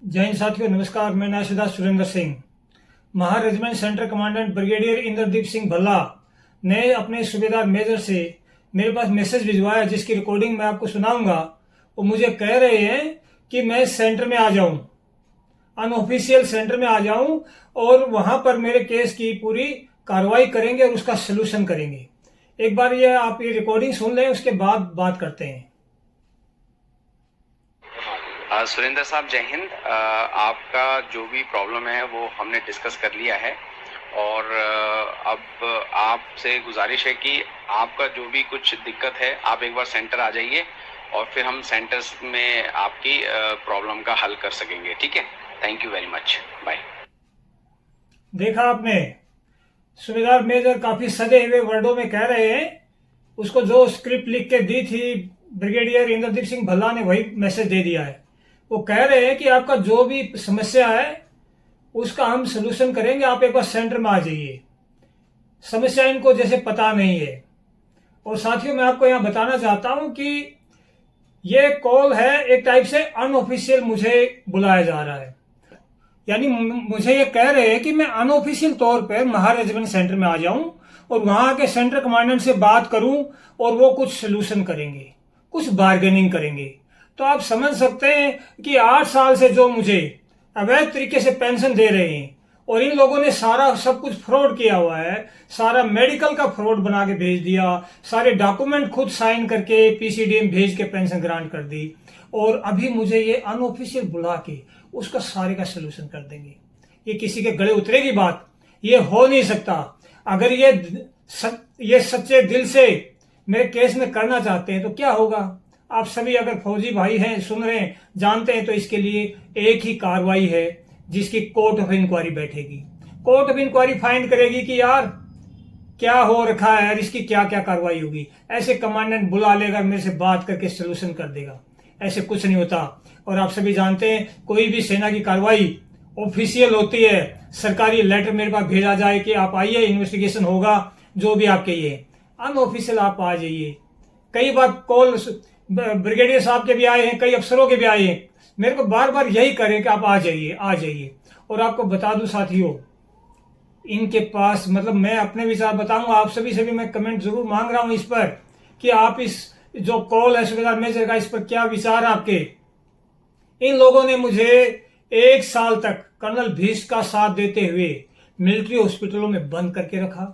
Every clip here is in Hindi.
जय हिंद साथियों, नमस्कार। मैं नाशिदा सुरेंद्र सिंह, महा regiment centre commandant brigadier Indradeep Singh Bhalla ने अपने सूबेदार मेजर से मेरे पास मैसेज भिजवाया, जिसकी रिकॉर्डिंग मैं आपको सुनाऊंगा। वो मुझे कह रहे हैं कि मैं सेंटर में आ जाऊं, अनऑफिशियल सेंटर में आ जाऊं और वहां पर मेरे केस की पूरी कार्रवाई करेंगे और उसका सलूशन करेंगे। एक बार आप ये रिकॉर्डिंग सुन लें, उसके बाद बात करते हैं। सुरेंद्र साहब, जय हिंद। आपका जो भी प्रॉब्लम है वो हमने डिस्कस कर लिया है और अब आपसे गुजारिश है कि आपका जो भी कुछ दिक्कत है आप एक बार सेंटर आ जाइए और फिर हम सेंटर्स में आपकी प्रॉब्लम का हल कर सकेंगे। ठीक है, thank you very much, bye. देखा आपने, सूबेदार मेजर काफी सजे हुए वर्डों में कह रहे हैं। उसको जो स्क्रिप्ट लिख के दी थी ब्रिगेडियर इंद्रदीप सिंह भल्ला ने, वही मैसेज दे दिया है। वो कह रहे हैं कि आपका जो भी समस्या है उसका हम सलूशन करेंगे, आप एक बार सेंटर में आ जाइए। समस्या इनको जैसे पता नहीं है। और साथियों, मैं आपको यहाँ बताना चाहता हूं कि ये कॉल है एक टाइप से अनऑफिशियल, मुझे बुलाया जा रहा है। यानी मुझे ये कह रहे हैं कि मैं अनऑफिशियल तौर पर महा रेजिमेंट सेंटर में आ जाऊं और वहां के सेंटर कमांडेंट से बात करूं और वो कुछ सलूशन करेंगे, कुछ बार्गेनिंग करेंगे। तो आप समझ सकते हैं कि 8 साल से जो मुझे अवैध तरीके से पेंशन दे रहे हैं और इन लोगों ने सारा सब कुछ फ्रॉड किया हुआ है, सारा मेडिकल का फ्रॉड बना के भेज दिया, सारे डॉक्यूमेंट खुद साइन करके पीसीडीएम भेज के पेंशन ग्रांट कर दी, और अभी मुझे ये अनऑफिशियल बुला के उसका सारे का सलूशन कर देंगे। ये किसी के गले उतरेगी बात? ये हो नहीं सकता। अगर ये सच्चे दिल से मेरे केस में करना चाहते हैं तो क्या होगा? आप सभी अगर फौजी भाई हैं, सुन रहे हैं, जानते हैं, तो इसके लिए एक ही कार्रवाई है जिसकी कोर्ट ऑफ इंक्वायरी बैठेगी। कोर्ट ऑफ इंक्वायरी फाइंड करेगी कि यार क्या हो रखा है और इसकी क्या क्या कार्रवाई होगी। ऐसे कमांडेंट बुला लेगा, मेरे से बात करके सलूशन कर देगा। ऐसे कुछ नहीं होता। और आप सभी जानते हैं, कोई भी सेना की कार्रवाई ऑफिशियल होती है। सरकारी लेटर मेरे पास भेजा जाए कि आप आइए, इन्वेस्टिगेशन होगा, जो भी आपके ये। अनऑफिशियल आप आ जाइए। कई बार कॉल ब्रिगेडियर साहब के भी आए हैं, कई अफसरों के भी आए हैं। मेरे को बार बार यही करें कि आप आ जाइए, आ जाइए। और आपको बता दूं साथियों, इनके पास, मतलब मैं अपने विचार बताऊंगा, आप सभी से भी मैं कमेंट जरूर मांग रहा हूं इस पर कि आप इस जो कॉल है सूबेदार मेजर का, इस पर क्या विचार आपके। इन लोगों ने मुझे 1 साल तक कर्नल भीष्म का साथ देते हुए मिलिट्री हॉस्पिटलों में बंद करके रखा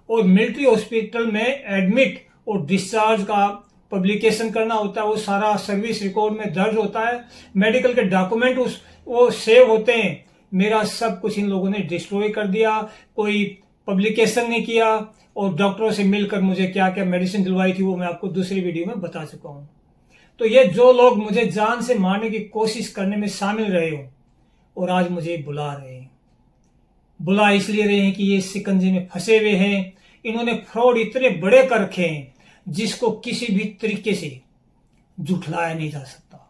और मिलिट्री हॉस्पिटल में एडमिट और डिस्चार्ज का पब्लिकेशन करना होता है। वो सारा सर्विस रिकॉर्ड में दर्ज होता है, मेडिकल के डॉक्यूमेंट वो सेव होते हैं। मेरा सब कुछ इन लोगों ने डिस्ट्रॉय कर दिया, कोई पब्लिकेशन नहीं किया। और डॉक्टरों से मिलकर मुझे क्या क्या मेडिसिन दिलवाई थी वो मैं आपको दूसरी वीडियो में बता चुका हूं। तो ये जो लोग मुझे जान से मारने की कोशिश करने में शामिल रहे हो और आज मुझे बुला रहे हैं, बुला इसलिए रहे हैं कि ये शिकंजे में फंसे हुए हैं। इन्होंने फ्रॉड इतने बड़े कर रखे हैं जिसको किसी भी तरीके से झुठलाया नहीं जा सकता।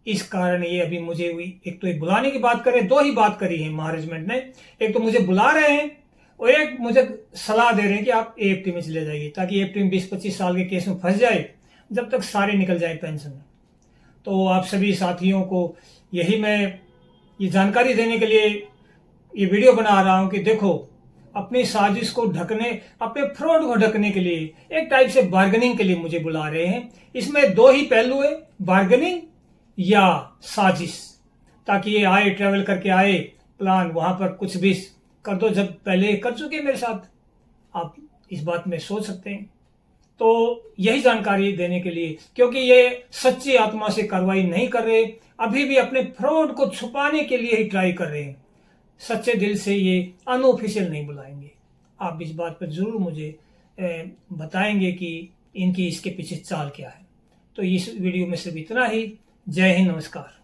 इस कारण ये अभी मुझे एक तो एक बुलाने की बात करें, 2 ही बात करी है महारेजिमेंट ने। एक तो मुझे बुला रहे हैं और एक मुझे सलाह दे रहे हैं कि आप एएफटी में चले जाइए, ताकि एएफटी में 20-25 साल के केस में फंस जाए, जब तक सारे निकल जाए पेंशन। तो आप सभी साथियों को यही मैं ये जानकारी देने के लिए ये वीडियो बना रहा हूं कि देखो, अपनी साजिश को ढकने, अपने फ्रॉड को ढकने के लिए एक टाइप से बार्गेनिंग के लिए मुझे बुला रहे हैं। इसमें 2 ही पहलू है, बार्गेनिंग या साजिश। ताकि ये आए, ट्रेवल करके आए, प्लान वहां पर कुछ भी कर दो, जब पहले कर चुके मेरे साथ। आप इस बात में सोच सकते हैं। तो यही जानकारी देने के लिए, क्योंकि ये सच्ची आत्मा से कार्रवाई नहीं कर रहे, अभी भी अपने फ्रॉड को छुपाने के लिए ही ट्राई कर रहे हैं। सच्चे दिल से ये अनऑफिशियल नहीं बुलाएंगे। आप इस बात पर जरूर मुझे बताएंगे कि इनकी इसके पीछे चाल क्या है। तो इस वीडियो में सिर्फ इतना ही। जय हिंद, नमस्कार।